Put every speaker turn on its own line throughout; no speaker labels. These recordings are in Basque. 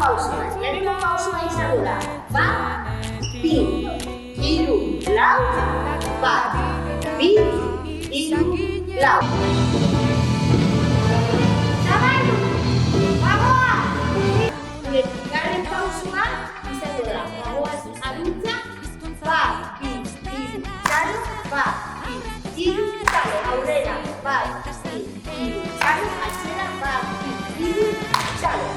pausuak. Lehenengo pausua izango da. Bat, bi, hiru, lau. Bat, bi, hiru, lau. Zabaldu! Bagoa! Bigarren pausua izango da. Bagoaz aduntza. Bat, bi, hiru, txalo. Bat, bi, hiru, txalo. Aurrera. Bat, bi, hiru, txalo. Atzera. Bat, bi, hiru, txalo.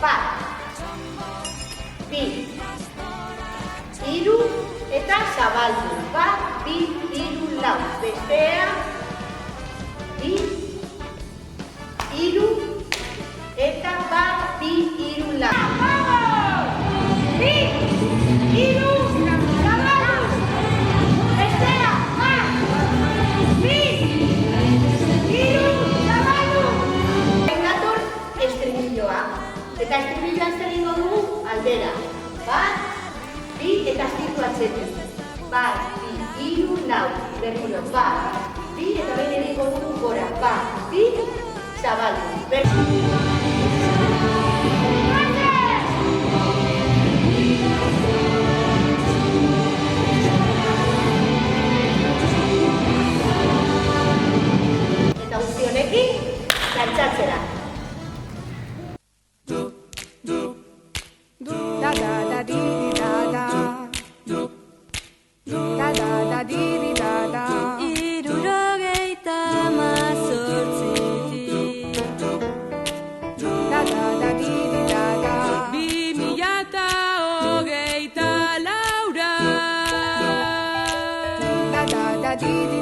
Bat, bi, hiru eta zabaldu. Bat, bi, hiru, lau. Bestea, bi, hiru eta bat, bi, hiru, lau. Bi, hiru, zabaldu. Bestea, bat, bi, hiru, zabaldu. Gator estribilloa. Eta estribilloa zer egingo dugu aldera. Bat, bi eta azpitu atzetik. Bat, bi, hiru, lau. Berriro, bat, bi eta behin egingo dugu gora. Bat, bi, zabaldu. Eta guzti honekin, dantzatzera.
Di